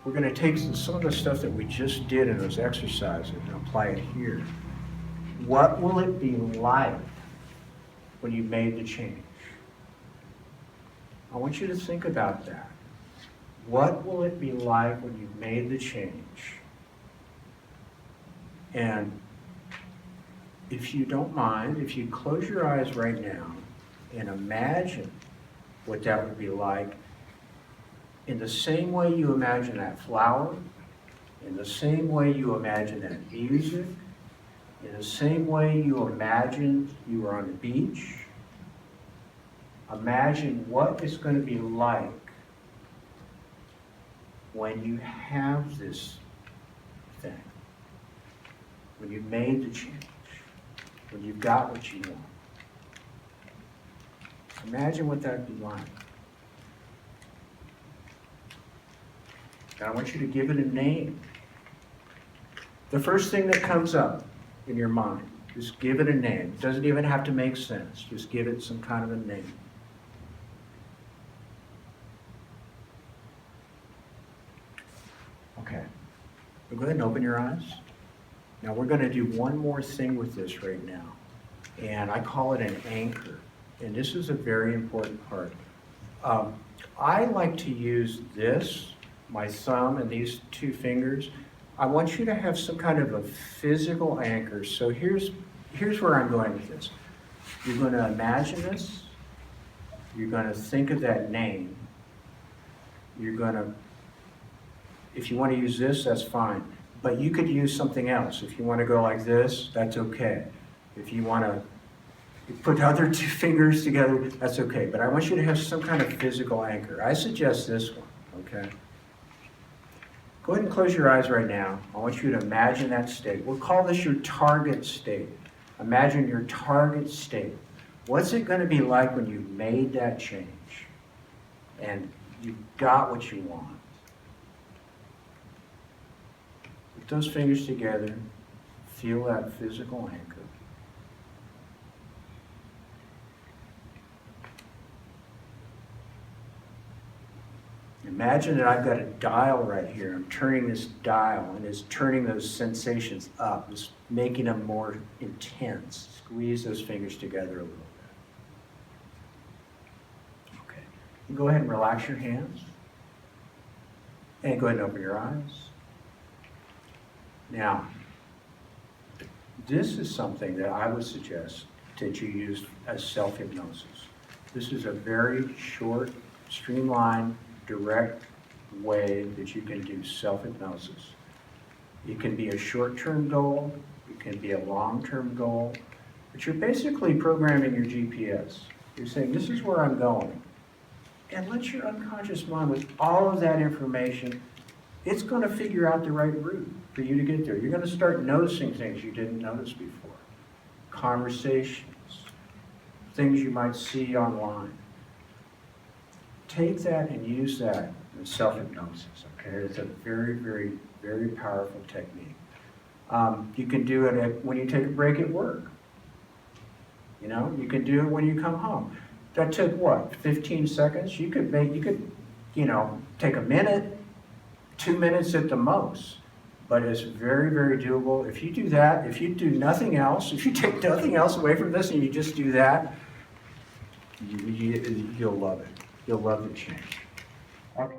we're going to take some of the stuff that we just did in those exercises and apply it here. What will it be like when you made the change? I want you to think about that. What will it be like when you've made the change? And if you don't mind, if you close your eyes right now and imagine what that would be like in the same way you imagine that flower, in the same way you imagine that music, in the same way you imagined you were on the beach, imagine what it's going to be like when you have this thing, when you made the change, when you've got what you want. Imagine what that'd be like. And I want you to give it a name. The first thing that comes up in your mind, just give it a name. It doesn't even have to make sense. Just give it some kind of a name. Okay. So go ahead and open your eyes. Now we're going to do one more thing with this right now. And I call it an anchor. And this is a very important part. I like to use this, my thumb and these two fingers. I want you to have some kind of a physical anchor. So here's where I'm going with this. You're going to imagine this. You're going to think of that name. You're going to, if you want to use this, that's fine. But you could use something else. If you want to go like this, that's okay. If you want to put the other two fingers together, that's okay. But I want you to have some kind of physical anchor. I suggest this one, okay? Go ahead and close your eyes right now. I want you to imagine that state. We'll call this your target state. Imagine your target state. What's it going to be like when you made that change and you got what you want? Put those fingers together. Feel that physical anchor. Imagine that I've got a dial right here. I'm turning this dial, and it's turning those sensations up. It's making them more intense. Squeeze those fingers together a little bit. Okay. You go ahead and relax your hands. And go ahead and open your eyes. Now, this is something that I would suggest that you use as self-hypnosis. This is a very short, streamlined, direct way that you can do self-hypnosis. It can be a short-term goal, it can be a long-term goal, but you're basically programming your GPS. You're saying, this is where I'm going. And let your unconscious mind, with all of that information, it's going to figure out the right route for you to get there. You're going to start noticing things you didn't notice before. Conversations, things you might see online. Take that and use that in self-hypnosis, okay? It's a very, very, very powerful technique. You can do it when you take a break at work. You know, you can do it when you come home. That took what, 15 seconds? You could, take a minute, 2 minutes at the most. But it's very, very doable. If you do that, if you do nothing else, if you take nothing else away from this and you just do that, you'll love it. You'll love the change. Okay.